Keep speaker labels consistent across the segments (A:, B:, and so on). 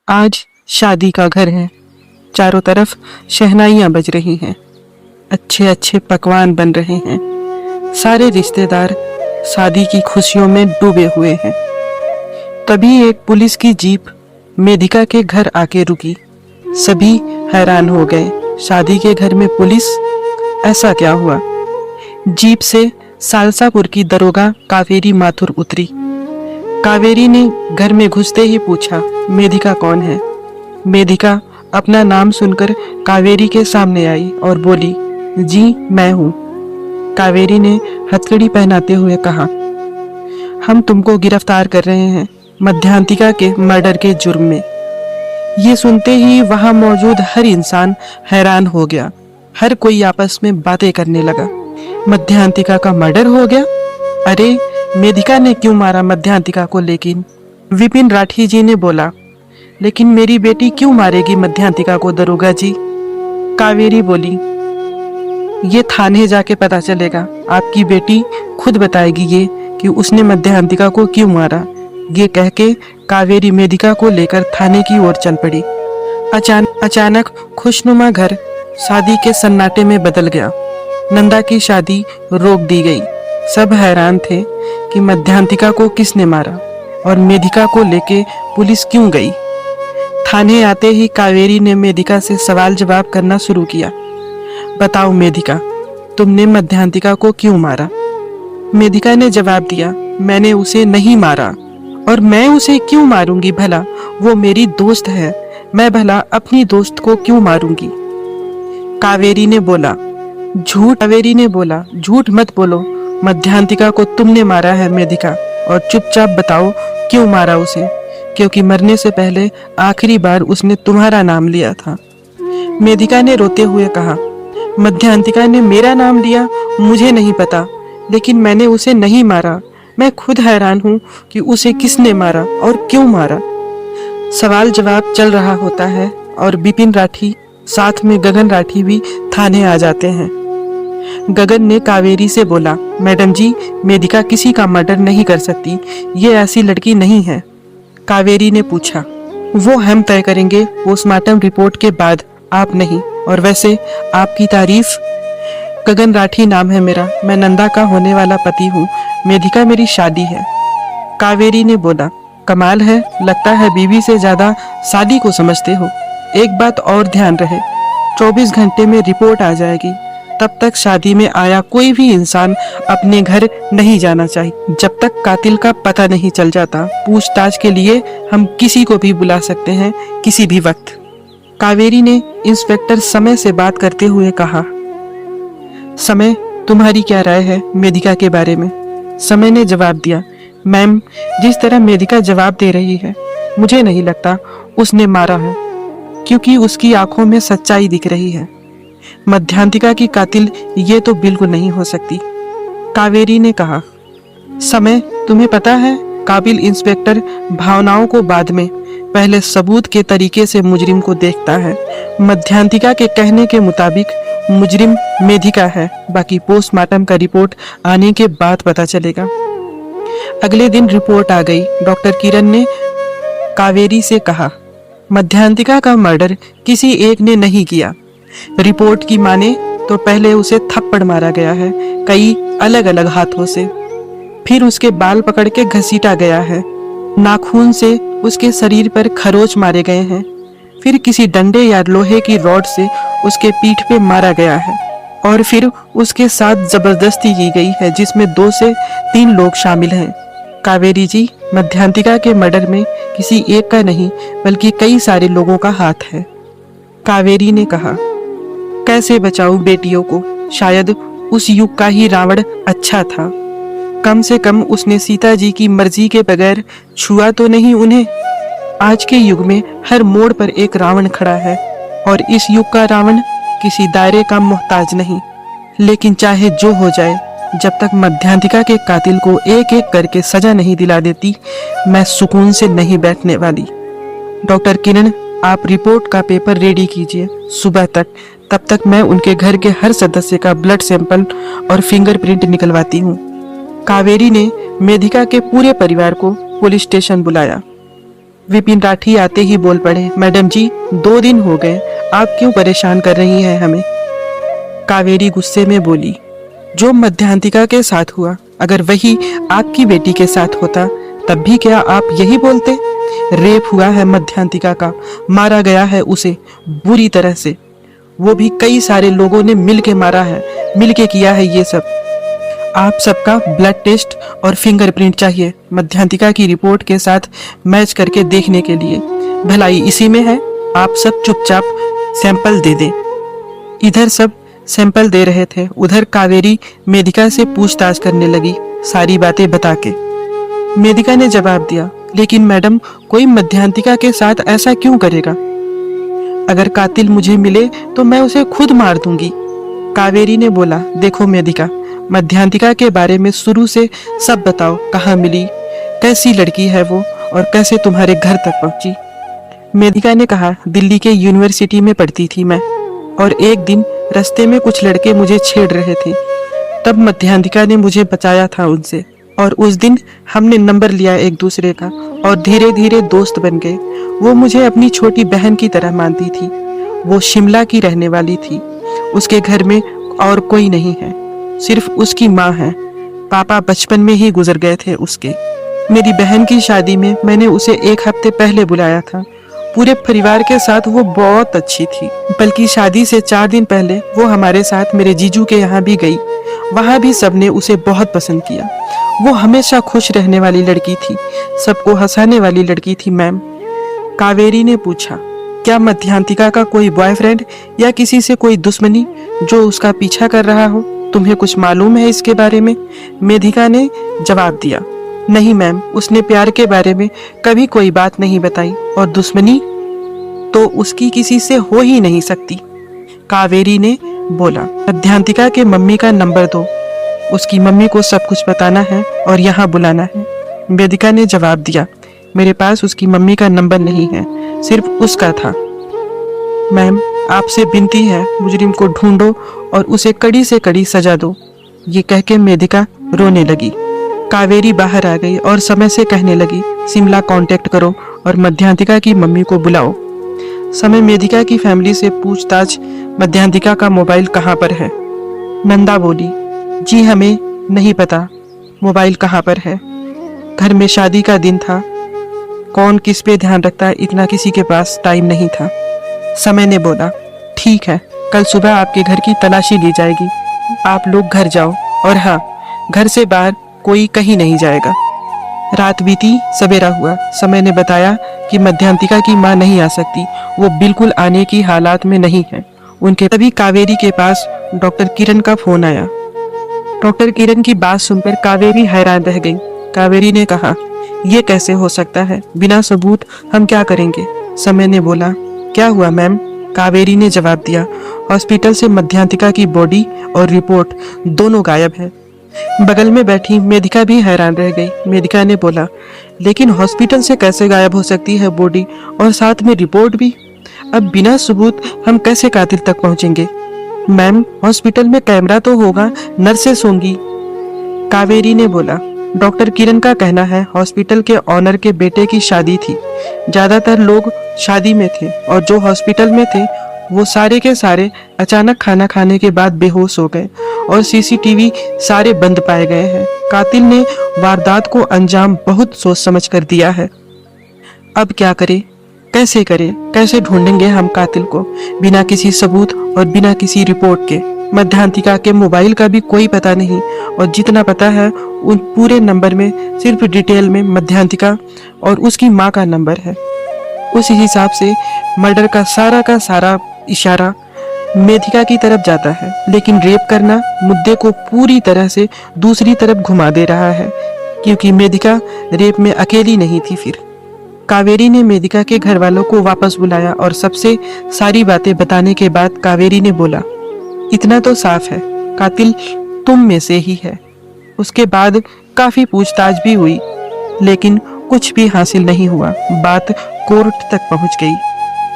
A: आज शादी का घर है। चारों तरफ शहनाइयां बज रही हैं। अच्छे अच्छे पकवान बन रहे हैं। सारे रिश्तेदार शादी की खुशियों में डूबे हुए हैं। तभी एक पुलिस की जीप मेधिका के घर आके रुकी। सभी हैरान हो गए। शादी के घर में पुलिस, ऐसा क्या हुआ? जीप से सालसापुर की दरोगा कावेरी माथुर उतरी। कावेरी ने घर में घुसते ही पूछा, मेधिका कौन है? मेधिका अपना नाम सुनकर कावेरी के सामने आई और बोली, जी मैं हूँ। कावेरी ने हथकड़ी पहनाते हुए कहा, हम तुमको गिरफ्तार कर रहे हैं मध्यांतिका के मर्डर के जुर्म में। ये सुनते ही वहां मौजूद हर इंसान हैरान हो गया। हर कोई आपस में बातें करने लगा। मध्यांतिका का मर्डर हो गया? अरे मेधिका ने क्यों मारा मध्यांतिका को? लेकिन विपिन राठी जी ने बोला, लेकिन मेरी बेटी क्यों मारेगी मध्यांतिका को दरोगा जी? कावेरी बोली, ये थाने जाके पता चलेगा। आपकी बेटी खुद बताएगी ये कि उसने मध्यांतिका को क्यों मारा। ये कह के कावेरी मेधिका को लेकर थाने की ओर चल पड़ी। अचानक खुशनुमा घर शादी के सन्नाटे में बदल गया। नंदा की शादी रोक दी गई। सब हैरान थे कि मध्यांतिका को किसने मारा और मेधिका को लेके पुलिस क्यों गई। थाने आते ही कावेरी ने मेधिका से सवाल जवाब करना शुरू किया। बताओ मेधिका, तुमने मध्यांतिका को क्यों मारा? मेधिका ने जवाब दिया, मैंने उसे नहीं मारा। और मैं उसे क्यों मारूंगी भला? वो मेरी दोस्त है। मैं भला अपनी दोस्त को क्यों मारूंगी? कावेरी ने बोला, झूठ मत बोलो। मध्यांतिका को तुमने मारा है मेधिका, और चुपचाप बताओ क्यों मारा उसे। क्योंकि मरने से पहले आखिरी बार उसने तुम्हारा नाम लिया था। मेधिका ने रोते हुए कहा, मध्यांतिका ने मेरा नाम लिया? मुझे नहीं पता, लेकिन मैंने उसे नहीं मारा। मैं खुद हैरान हूँ कि उसे किसने मारा और क्यों मारा। सवाल जवाब चल रहा होता है और विपिन राठी साथ में गगन राठी भी थाने आ जाते हैं। गगन ने कावेरी से बोला, मैडम जी, मेधिका किसी का मर्डर नहीं कर सकती। ये ऐसी लड़की नहीं है। कावेरी ने पूछा, वो हम तय करेंगे पोस्टमार्टम रिपोर्ट के बाद, आप नहीं। और वैसे आपकी तारीफ। गगन राठी नाम है मेरा। मैं नंदा का होने वाला पति हूँ। मेधिका मेरी शादी है। कावेरी ने बोला, कमाल है, लगता है बीवी से ज्यादा शादी को समझते हो। एक बात और ध्यान रहे, 24 घंटे में रिपोर्ट आ जाएगी। तब तक शादी में आया कोई भी इंसान अपने घर नहीं जाना चाहिए, जब तक कातिल का पता नहीं चल जाता। पूछताछ के लिए हम किसी को भी बुला सकते हैं, किसी भी वक्त। कावेरी ने इंस्पेक्टर समय से बात करते हुए कहा, समय, तुम्हारी क्या राय है मेधिका के बारे में? समय ने जवाब दिया, मैम, जिस तरह मेधिका जवाब दे रही है, मुझे नहीं लगता उसने मारा है, क्योंकि उसकी आंखों में सच्चाई दिख रही है। मध्यांतिका की कातिल ये तो बिल्कुल नहीं हो सकती। कावेरी ने कहा, समय, तुम्हें पता है, काबिल इंस्पेक्टर भावनाओं को बाद में, पहले सबूत के तरीके से मुजरिम को देखता है। मध्यांतिका के कहने के मुताबिक मुजरिम मेधिका है। बाकी पोस्टमार्टम का रिपोर्ट आने के बाद पता चलेगा। अगले दिन रिपोर्ट आ गई। डॉक्टर किरण ने कावेरी से कहा, मध्यांतिका का मर्डर किसी एक ने नहीं किया। रिपोर्ट की माने तो पहले उसे थप्पड़ मारा गया है, कई अलग अलग हाथों से। फिर उसके बाल पकड़ के घसीटा गया है। नाखून से उसके शरीर पर खरोच मारे गए हैं। फिर किसी डंडे या लोहे की रॉड से उसके पीठ पे मारा गया है। और फिर उसके साथ जबरदस्ती की गई है, जिसमें 2 से 3 लोग शामिल हैं। कावेरी जी, मध्यांतिका के मर्डर में किसी एक का नहीं, बल्कि कई सारे लोगों का हाथ है। कावेरी ने कहा, कैसे बचाऊं बेटियों को? शायद उस युग का ही रावण अच्छा था। कम से कम उसने सीता जी की मर्जी के बगैर छुआ तो नहीं उन्हें। आज के युग में हर मोड़ पर एक रावण खड़ा है, और इस युग का रावण किसी दायरे का मोहताज नहीं। लेकिन चाहे जो हो जाए, जब तक मध्यांतिका के कातिल को एक एक करके सजा नहीं दिला देती, मैं सुकून से नहीं बैठने वाली। डॉक्टर किरण, आप रिपोर्ट का पेपर रेडी कीजिए सुबह तक। तब तक मैं उनके घर के हर सदस्य का ब्लड सैंपल और फिंगरप्रिंट निकलवाती हूँ। कावेरी ने मेधिका के पूरे परिवार को पुलिस स्टेशन बुलाया। विपिन राठी आते ही बोल पड़े, मैडम जी 2 दिन हो गए, आप क्यों परेशान कर रही हैं हमें? कावेरी गुस्से में बोली, जो मध्यांतिका के साथ हुआ अगर वही आपकी बेटी के साथ होता तब भी क्या आप यही बोलते? रेप हुआ है मध्यांतिका का, मारा गया है उसे बुरी तरह से, वो भी कई सारे लोगों ने मिल के मारा है, मिल के किया है ये सब। आप सबका ब्लड टेस्ट और फिंगरप्रिंट चाहिए मध्यांतिका की रिपोर्ट के साथ मैच करके देखने के लिए। भलाई इसी में है, आप सब चुपचाप सैंपल दे दें। इधर सब सैंपल दे रहे थे, उधर कावेरी मेधिका से पूछताछ करने लगी, सारी बातें बता के। मेधिका ने जवाब दिया, लेकिन मैडम कोई मध्यांतिका के साथ ऐसा क्यों करेगा? अगर कातिल मुझे मिले तो मैं उसे खुद मार दूंगी। कावेरी ने बोला, देखो मेधिका, मध्यांतिका के बारे में शुरू से सब बताओ, कहाँ मिली, कैसी लड़की है वो और कैसे तुम्हारे घर तक पहुंची। मेधिका ने कहा, दिल्ली के यूनिवर्सिटी में पढ़ती थी मैं, और एक दिन रास्ते में कुछ लड़के मुझे छेड़ रहे थे, तब मध्यांतिका ने मुझे बचाया था उनसे, और उस दिन हमने नंबर लिया एक दूसरे का और धीरे धीरे दोस्त बन गए। वो मुझे अपनी छोटी बहन की तरह मानती थी। वो शिमला की रहने वाली थी, उसके घर में और कोई नहीं है, सिर्फ उसकी माँ है। पापा बचपन में ही गुजर गए थे उसके। मेरी बहन की शादी में मैंने उसे 1 हफ्ते पहले बुलाया था। पूरे परिवार के साथ वो बहुत अच्छी थी, बल्कि शादी से 4 दिन पहले वो हमारे साथ मेरे जीजू के यहाँ भी गई। वहाँ भी सबने उसे बहुत पसंद किया। वो हमेशा खुश रहने वाली लड़की थी, सबको हंसाने वाली लड़की थी मैम। कावेरी ने पूछा, क्या मध्यांतिका का कोई बॉयफ्रेंड या किसी से कोई दुश्मनी जो उसका पीछा कर रहा हो? तुम्हें कुछ मालूम है इसके बारे में? मेधिका ने जवाब दिया, नहीं मैम, उसने प्यार के बारे में कभी कोई बात नहीं बताई, और दुश्मनी तो उसकी किसी से हो ही नहीं सकती। कावेरी ने बोला, मध्यांतिका के मम्मी का नंबर दो, उसकी मम्मी को सब कुछ बताना है और यहाँ बुलाना है। मेधिका ने जवाब दिया, मेरे पास उसकी मम्मी का नंबर नहीं है, सिर्फ उसका था। मैम आपसे विनती है, मुजरिम को ढूंढो और उसे कड़ी से कड़ी सजा दो। ये कह के मेधिका रोने लगी। कावेरी बाहर आ गई और समय से कहने लगी, शिमला कांटेक्ट करो और मध्यांतिका की मम्मी को बुलाओ। समय मेधिका की फैमिली से पूछताछ, मध्यांतिका का मोबाइल कहाँ पर है? नंदा बोली, जी हमें नहीं पता मोबाइल कहाँ पर है, घर में शादी का दिन था, कौन किस पे ध्यान रखता है, इतना किसी के पास टाइम नहीं था। समय ने बोला, ठीक है, कल सुबह आपके घर की तलाशी ली जाएगी, आप लोग घर जाओ, और हाँ, घर से बाहर कोई कहीं नहीं जाएगा। रात बीती, सवेरा हुआ। समय ने बताया कि मध्यांतिका की मां नहीं आ सकती, वो बिल्कुल आने की हालात में नहीं है उनके। तभी कावेरी के पास डॉक्टर किरण का फोन आया। डॉक्टर किरण की बात सुनकर कावेरी हैरान रह गई। कावेरी ने कहा, ये कैसे हो सकता है, बिना सबूत हम क्या करेंगे? समय ने बोला, क्या हुआ मैम? कावेरी ने जवाब दिया, हॉस्पिटल से मध्यांतिका की बॉडी और रिपोर्ट दोनों गायब है। बगल में बैठी मेधिका भी हैरान रह गई। मेधिका ने बोला, लेकिन हॉस्पिटल से कैसे गायब हो सकती है बॉडी और साथ में रिपोर्ट भी? अब बिना सबूत हम कैसे कातिल तक पहुंचेंगे? मैम हॉस्पिटल में कैमरा तो होगा, नर्सेस होंगी। कावेरी ने बोला, डॉक्टर किरण का कहना है हॉस्पिटल के ऑनर के बेटे की शादी थी, ज्यादातर लोग शादी में थे और जो हॉस्पिटल में थे वो सारे के सारे अचानक खाना खाने के बाद बेहोश हो गए और सीसीटीवी सारे बंद पाए गए हैं। कातिल ने वारदात को अंजाम बहुत सोच समझ कर दिया है। अब क्या करें, कैसे करें, कैसे ढूंढेंगे हम कातिल को बिना किसी सबूत और बिना किसी रिपोर्ट के? मध्यांतिका के मोबाइल का भी कोई पता नहीं, और जितना पता है उन पूरे नंबर में सिर्फ डिटेल में मध्यांतिका और उसकी माँ का नंबर है। उस हिसाब से मर्डर का सारा इशारा मेधिका की तरफ जाता है, लेकिन रेप करना मुद्दे को पूरी तरह से दूसरी तरफ घुमा दे रहा है, क्योंकि मेधिका रेप में अकेली नहीं थी। फिर कावेरी ने मेधिका के घर वालों को वापस बुलाया और सबसे सारी बातें बताने के बाद कावेरी ने बोला, इतना तो साफ है कातिल तुम में से ही है। उसके बाद काफी पूछताछ भी हुई, लेकिन कुछ भी हासिल नहीं हुआ। बात कोर्ट तक पहुंच गई।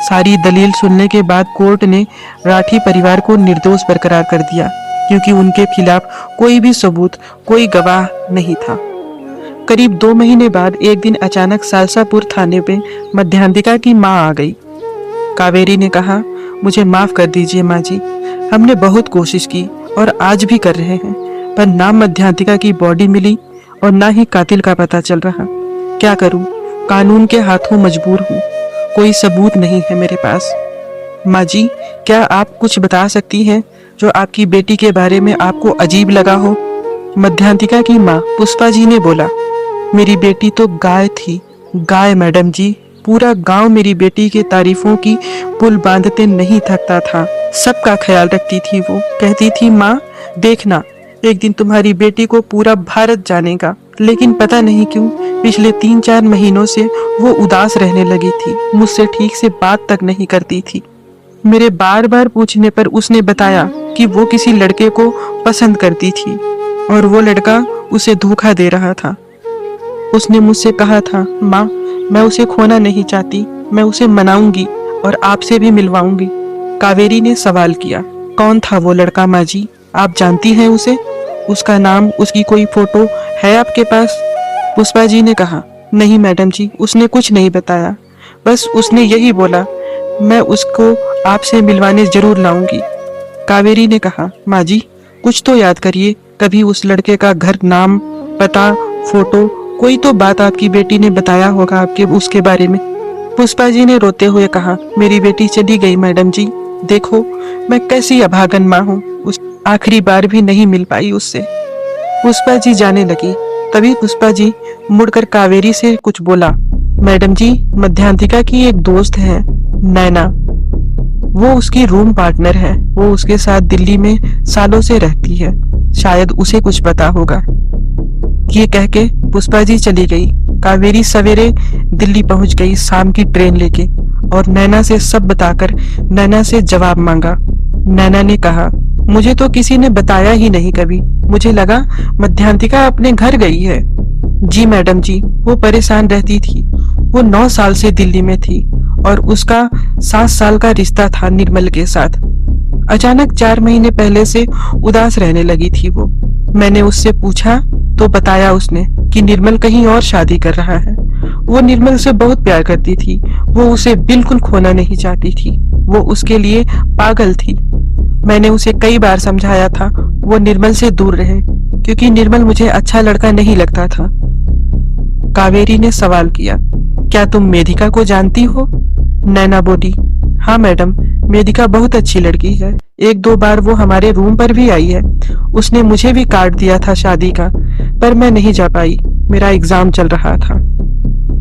A: सारी दलील सुनने के बाद कोर्ट ने राठी परिवार को निर्दोष बरकरार कर दिया, क्योंकि उनके खिलाफ कोई भी सबूत, कोई गवाह नहीं था। करीब 2 महीने बाद एक दिन अचानक सालसापुर थाने पे मध्यांतिका की माँ आ गई। कावेरी ने कहा, मुझे माफ कर दीजिए माँ जी, हमने बहुत कोशिश की और आज भी कर रहे हैं, पर ना मध्यांतिका की बॉडी मिली और ना ही कातिल का पता चल रहा। क्या करूं, कानून के हाथों मजबूर हूं, कोई सबूत नहीं है मेरे पास। माँ जी, क्या आप कुछ बता सकती हैं जो आपकी बेटी के बारे में आपको अजीब लगा हो? मध्यांतिका की माँ पुष्पा जी ने बोला, मेरी बेटी तो गाय थी, गाय मैडम जी। पूरा गांव मेरी बेटी के तारीफों की पुल बांधते नहीं थकता था, सबका ख्याल रखती थी। वो कहती थी, माँ देखना, एक दिन तुम्हारी बेटी को पूरा भारत जानेगा। लेकिन पता नहीं क्यों पिछले 3-4 महीनों से वो उदास रहने लगी थी, मुझसे ठीक से बात तक नहीं करती थी। मेरे बार बार पूछने पर उसने बताया कि वो किसी लड़के को पसंद करती थी और वो लड़का उसे धोखा दे रहा था। उसने मुझसे कहा था, माँ मैं उसे खोना नहीं चाहती, मैं उसे मनाऊंगी और आपसे भी मिलवाऊंगी। कावेरी ने सवाल किया, कौन था वो लड़का माँ जी, आप जानती हैं उसे? उसका नाम, उसकी कोई फोटो है आपके पास? पुष्पा जी ने कहा, नहीं मैडम जी, उसने कुछ नहीं बताया, बस उसने यही बोला मैं उसको आपसे मिलवाने जरूर लाऊंगी। कावेरी ने कहा, माँ जी कुछ तो याद करिए, कभी उस लड़के का घर, नाम, पता, फोटो, कोई तो बात आपकी बेटी ने बताया होगा आपके उसके बारे में। पुष्पा जी ने रोते हुए कहा, मेरी बेटी चली गई मैडम जी, देखो मैं कैसी अभागन माँ हूँ, उस आखिरी बार भी नहीं मिल पाई उससे। पुष्पा जी जाने लगी, तभी पुष्पा जी मुड़कर कावेरी से कुछ बोला, मैडम जी मध्यांतिका की एक दोस्त है नैना, वो उसकी रूम पार्टनर है, वो उसके साथ दिल्ली में सालों से रहती है, शायद उसे कुछ पता होगा। ये कह के पुष्पा जी चली गई। कावेरी सवेरे दिल्ली पहुंच गई शाम की ट्रेन लेके और नैना से सब बताकर नैना से जवाब मांगा। नैना ने कहा, मुझे तो किसी ने बताया ही नहीं कभी, मुझे लगा मध्यांतिका अपने घर गई है। जी मैडम जी, वो परेशान रहती थी, वो 9 साल से दिल्ली में थी और उसका 7 साल का रिश्ता था निर्मल के साथ। अचानक 4 महीने पहले से उदास रहने लगी थी वो। मैंने उससे पूछा तो बताया उसने कि निर्मल कहीं और शादी कर रहा है। वो निर्मल से बहुत प्यार करती थी, वो उसे बिल्कुल खोना नहीं चाहती थी, वो उसके लिए पागल थी। मैंने उसे कई बार समझाया था वो निर्मल से दूर रहे, क्योंकि निर्मल मुझे अच्छा लड़का नहीं लगता था। कावेरी ने सवाल किया, क्या तुम मेधिका को जानती हो? नैना बोली, हाँ मैडम, मेधिका बहुत अच्छी लड़की है, 1-2 बार वो हमारे रूम पर भी आई है, उसने मुझे भी कार्ड दिया था शादी का, पर मैं नहीं जा पाई, मेरा एग्जाम चल रहा था।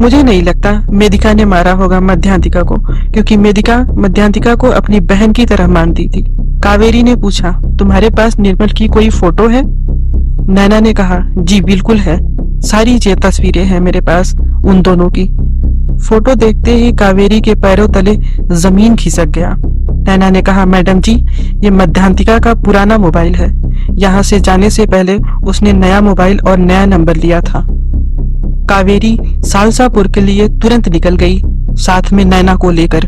A: मुझे नहीं लगता मेधिका ने मारा होगा मध्यांतिका को, क्योंकि मेधिका मध्यांतिका को अपनी बहन की तरह मानती थी। कावेरी ने पूछा, तुम्हारे पास निर्मल की कोई फोटो है? नैना ने कहा, जी बिल्कुल है, सारी ये तस्वीरें हैं मेरे पास उन दोनों की। फोटो देखते ही कावेरी के पैरों तले जमीन खिसक गया। नैना ने कहा, मैडम जी ये मध्यांतिका का पुराना मोबाइल है, यहाँ से जाने से पहले उसने नया मोबाइल और नया नंबर लिया था। कावेरी सालसापुर के लिए तुरंत निकल गई, साथ में नैना को लेकर।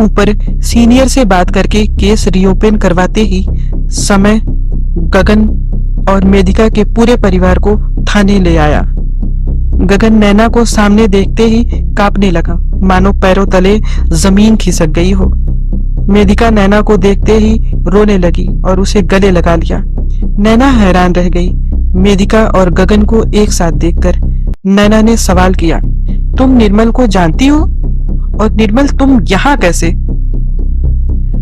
A: ऊपर सीनियर से बात करके केस रीओपन करवाते ही समय गगन और मेधिका के पूरे परिवार को थाने ले आया। गगन नैना को सामने देखते ही कांपने लगा, मानो पैरों तले जमीन खिसक गई हो। मेधिका नैना को देखते ही रोने लगी और उसे गले लगा लिया। नैना हैरान रह गई मेधिका और गगन को एक साथ देखकर। नैना ने सवाल किया, तुम निर्मल को जानती हो? और निर्मल तुम यहाँ कैसे?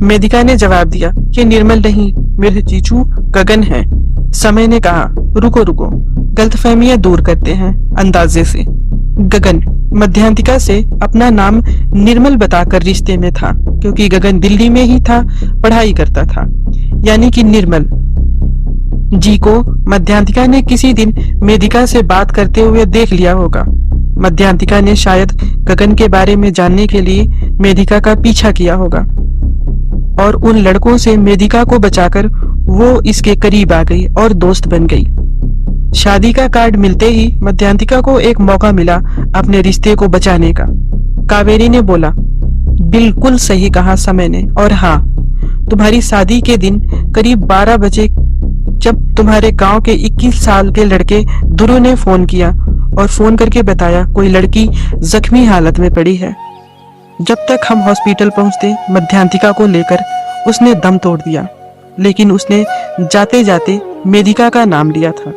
A: मेधिका ने जवाब दिया कि निर्मल नहीं, मेरे जीजू गगन हैं। समय ने कहा, रुको रुको, गलतफहमियां दूर करते हैं अंदाजे से। गगन मध्यांतिका से अपना नाम निर्मल बताकर रिश्ते में था, क्योंकि गगन दिल्ली में ही था, पढ़ाई करता था, यानी कि निर्मल जी को मध्यांतिका ने किसी दिन मेधिका से बात करते हुए देख लिया होगा। मध्यांतिका ने शायद गगन के बारे में जानने के लिए मेधिका का पीछा किया होगा और उन लड़कों से मेधिका को बचाकर वो इसके करीब आ गई और दोस्त बन गई। शादी का कार्ड मिलते ही मध्यांतिका को एक मौका मिला अपने रिश्ते को बचाने का। कावेरी ने बोला, बिल्कुल सही कहा समय ने, और हाँ, तुम्हारी शादी के दिन करीब 12 बजे जब तुम्हारे गांव के 21 साल के लड़के ध्रुव ने फोन किया और फोन करके बताया कोई लड़की जख्मी हालत में पड़ी है। जब तक हम हॉस्पिटल पहुंचते मध्यांतिका को लेकर उसने दम तोड़ दिया, लेकिन उसने जाते जाते मेधिका का नाम लिया था।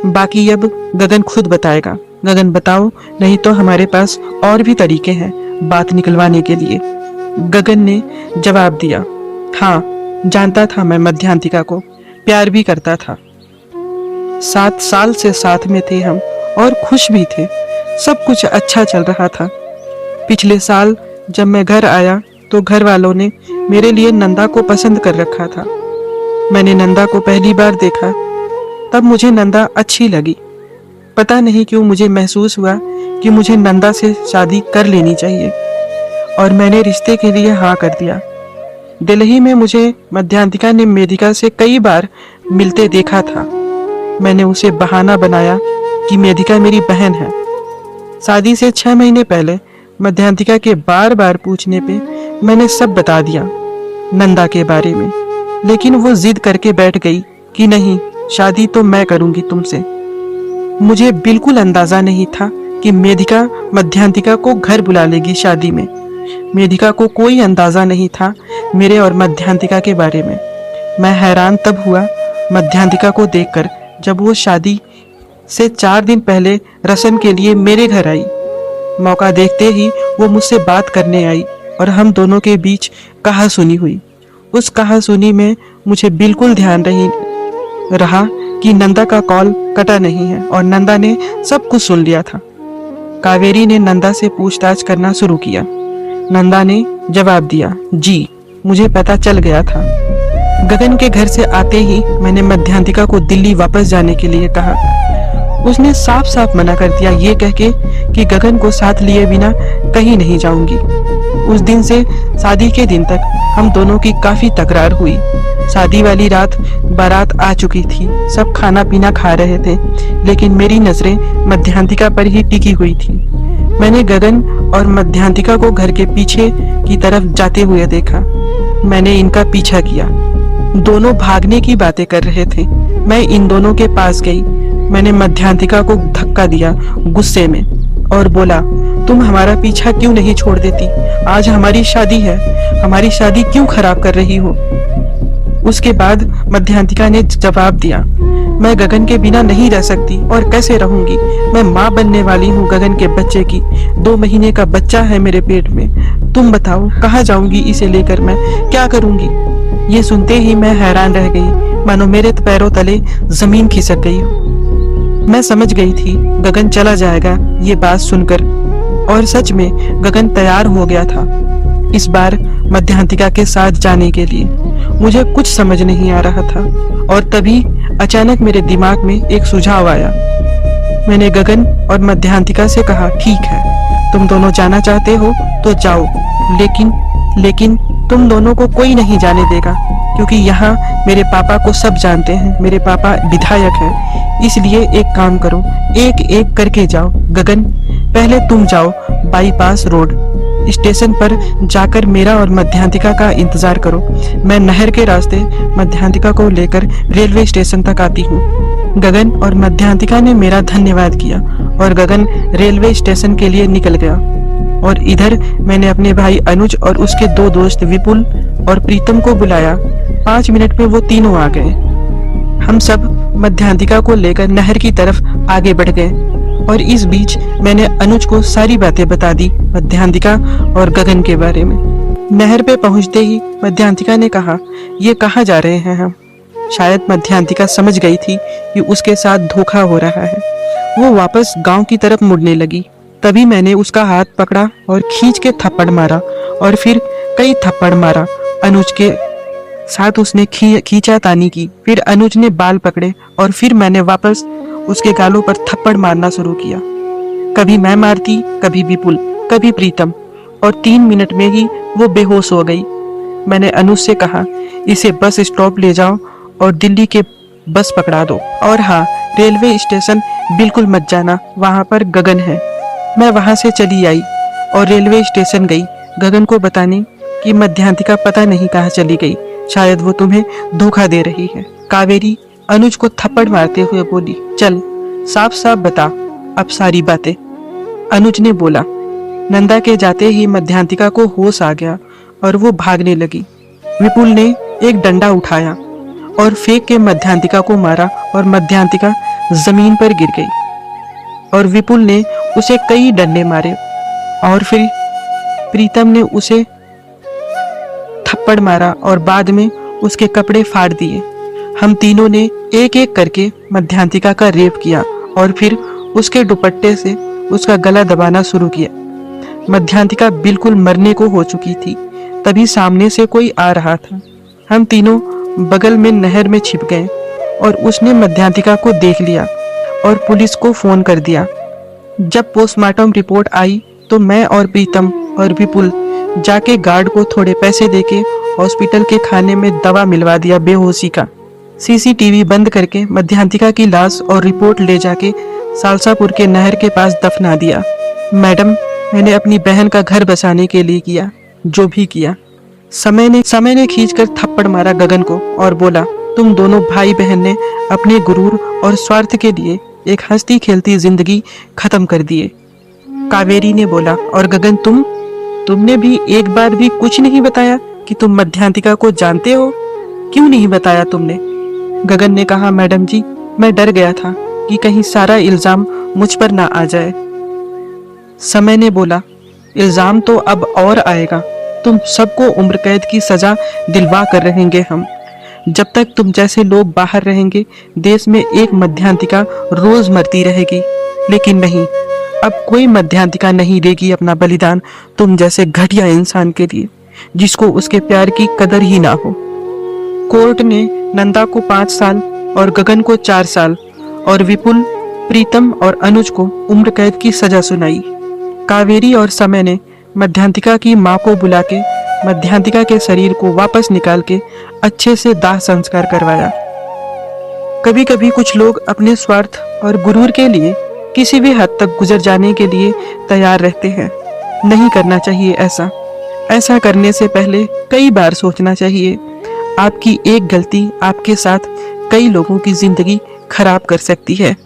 A: बाकी अब गगन खुद बताएगा। गगन बताओ, नहीं तो हमारे पास और भी तरीके हैं बात निकलवाने के लिए। गगन ने जवाब दिया, हाँ जानता था मैं मध्यांतिका को, प्यार भी करता था। 7 साल से साथ में थे हम और खुश भी थे, सब कुछ अच्छा चल रहा था। पिछले साल जब मैं घर आया तो घर वालों ने मेरे लिए नंदा को पसंद कर रखा था। मैंने नंदा को पहली बार देखा, तब मुझे नंदा अच्छी लगी। पता नहीं क्यों मुझे महसूस हुआ कि मुझे नंदा से शादी कर लेनी चाहिए और मैंने रिश्ते के लिए हाँ कर दिया। दिल्ली में मुझे मध्यांतिका ने मेधिका से कई बार मिलते देखा था। मैंने उसे बहाना बनाया कि मेधिका मेरी बहन है। शादी से 6 महीने पहले मध्यांतिका के बार बार पूछने पे मैंने सब बता दिया नंदा के बारे में, लेकिन वो जिद करके बैठ गई कि नहीं, शादी तो मैं करूंगी तुमसे। मुझे बिल्कुल अंदाजा नहीं था कि मेधिका मध्यांतिका को घर बुला लेगी शादी में। मेधिका को कोई अंदाजा नहीं था मेरे और मध्यांतिका के बारे में। मैं हैरान तब हुआ मध्यांतिका को देखकर जब वो शादी से 4 दिन पहले रस्म के लिए मेरे घर आई। मौका देखते ही वो मुझसे बात करने आई और हम दोनों के बीच कहासुनी हुई। उस कहासुनी में मुझे बिल्कुल ध्यान रहा कि नंदा का कॉल कटा नहीं है और नंदा ने सब कुछ सुन लिया था। कावेरी ने नंदा से पूछताछ करना शुरू किया। नंदा ने जवाब दिया, जी मुझे पता चल गया था। गगन के घर से आते ही मैंने मध्यांतिका को दिल्ली वापस जाने के लिए कहा। उसने साफ साफ मना कर दिया, ये कह के कि गगन को साथ लिए बिना कहीं नहीं जाऊंगी। उस दिन से शादी के दिन तक हम दोनों की काफी तकरार हुई। शादी वाली रात बारात आ चुकी थी, सब खाना पीना खा रहे थे, लेकिन मेरी नजरें मध्यांतिका पर ही टिकी हुई थी। मैंने गगन और मध्यांतिका को घर के पीछे की तरफ जाते हुए देखा। मैंने इनका पीछा किया। दोनों भागने की बातें कर रहे थे। मैं इन दोनों के पास गई। मैंने मध्यांतिका को धक्का दिया गुस्से में और बोला, तुम हमारा पीछा क्यों नहीं छोड़ देती? आज हमारी शादी है, हमारी शादी क्यों खराब कर रही हो? उसके बाद मध्यांतिका ने जवाब दिया, मैं गगन के बिना नहीं रह सकती और कैसे रहूंगी? मैं माँ बनने वाली हूँ गगन के बच्चे की। 2 महीने का बच्चा है मेरे पेट में। तुम बताओ कहाँ जाऊंगी इसे लेकर, मैं क्या करूंगी? ये सुनते ही मैं हैरान रह गई, मानो मेरे पैरों तले जमीन खिसक गई। मैं समझ गई थी गगन चला जाएगा ये बात सुनकर, और सच में गगन तैयार हो गया था इस बार मध्यांतिका के साथ जाने के लिए। मुझे कुछ समझ नहीं आ रहा था और तभी अचानक मेरे दिमाग में एक सुझाव आया। मैंने गगन और मध्यांतिका से कहा, ठीक है तुम दोनों जाना चाहते हो तो जाओ, लेकिन तुम दोनों को कोई नहीं जाने देगा, क्योंकि यहाँ मेरे पापा को सब जानते हैं। मेरे पापा विधायक हैं, इसलिए एक काम करो, एक एक करके जाओ। गगन पहले तुम जाओ बाईपास रोड स्टेशन पर जाकर मेरा और मध्यांतिका का इंतजार करो। मैं नहर के रास्ते मध्यांतिका को लेकर रेलवे स्टेशन तक आती हूँ। गगन और मध्यांतिका ने मेरा धन्यवाद किया और गगन रेलवे स्टेशन के लिए निकल गया। और इधर मैंने अपने भाई अनुज और उसके 2 दोस्त विपुल और प्रीतम को बुलाया। 5 मिनट में वो तीनों आ गए। हम सब मध्यांतिका को लेकर नहर की तरफ आगे बढ़ गए और इस बीच मैंने अनुज को सारी बातें बता दी मध्यांतिका और गगन के बारे में। नहर पे पहुंचते ही मध्यांतिका ने कहा, ये कहाँ जा रहे हैं हम? शायद मध्यांतिका समझ गई थी कि उसके साथ धोखा हो रहा है। वो वापस गांव की तरफ मुड़ने लगी। तभी मैंने उसका हाथ पकड़ा और खींच के थप्पड़ मारा और फिर कई थप्पड़ मारा। अनुज के साथ उसने खींचा तानी की। फिर अनुज ने बाल पकड़े और फिर मैंने वापस उसके गालों पर थप्पड़ मारना शुरू किया। कभी मैं मारती, कभी विपुल, कभी प्रीतम, और 3 मिनट में ही वो बेहोश हो गई। मैंने अनुज से कहा, इसे बस स्टॉप ले जाओ और दिल्ली के बस पकड़ा दो, और हाँ रेलवे स्टेशन बिल्कुल मत जाना, वहां पर गगन है। मैं वहां से चली आई और रेलवे स्टेशन गई गगन को बताने कि मध्यांतिका पता नहीं कहाँ चली गई, शायद वो तुम्हें धोखा दे रही है। कावेरी अनुज को थप्पड़ मारते हुए बोली, चल साफ साफ बता अब सारी बातें। अनुज ने बोला। नंदा के जाते ही मध्यांतिका को होश आ गया और वो भागने लगी। विपुल ने एक डंडा उठाया और फेंक के मध्यांतिका को मारा और मध्यांतिका जमीन पर गिर गई और विपुल ने उसे कई डंडे मारे और फिर प्रीतम ने उसे थप्पड़ मारा और बाद में उसके कपड़े फाड़ दिए। हम तीनों ने एक एक करके मध्यांतिका का रेप किया और फिर उसके दुपट्टे से उसका गला दबाना शुरू किया। मध्यांतिका बिल्कुल मरने को हो चुकी थी। तभी सामने से कोई आ रहा था। हम तीनों बगल में नहर में छिप गए और उसने मध्यांतिका को देख लिया और पुलिस को फोन कर दिया। जब पोस्टमार्टम रिपोर्ट आई तो मैं और प्रीतम और विपुल जाके गार्ड को थोड़े पैसे देके हॉस्पिटल के खाने में दवा मिलवा दिया बेहोशी का। सीसीटीवी बंद करके मध्यांतिका की लाश और रिपोर्ट ले जाके सालसापुर के नहर के पास दफना दिया। मैडम, मैंने अपनी बहन का घर बसाने के लिए किया जो भी किया। समय ने खींचकर थप्पड़ मारा गगन को और बोला, तुम दोनों भाई बहन ने अपने गुरूर और स्वार्थ के लिए एक हंसती खेलती जिंदगी खत्म कर दिए। कावेरी ने बोला, और गगन तुमने भी एक बार भी कुछ नहीं बताया कि तुम मध्यांतिका को जानते हो? क्यों नहीं बताया तुमने? गगन ने कहा, मैडम जी, मैं डर गया था कि कहीं सारा इल्जाम मुझ पर ना आ जाए। समय ने बोला, इल्जाम तो अब और आएगा। तुम सबको उम्र कैद की सजा दिलवा कर रहेंगे हम। जब तक तुम जैसे लोग बाहर रहेंगे देश में एक मध्यांतिका रोज मरती रहेगी। लेकिन नहीं, अब कोई मध्यांतिका नहीं देगी अपना बलिदान तुम जैसे घटिया इंसान के लिए जिसको उसके प्यार की कदर ही ना हो। कोर्ट ने नंदा को 5 साल और गगन को 4 साल और विपुल, प्रीतम और अनुज को उम्र कैद की सजा सुनाई। कावेरी और समय ने मध्यांतिका की मां को बुला के मध्यांतिका के शरीर को वापस निकाल के अच्छे से दाह संस्कार करवाया। कभी कभी कुछ लोग अपने स्वार्थ और गुरूर के लिए किसी भी हद तक गुजर जाने के लिए तैयार रहते हैं। नहीं करना चाहिए ऐसा करने से पहले कई बार सोचना चाहिए। आपकी एक गलती आपके साथ कई लोगों की जिंदगी खराब कर सकती है।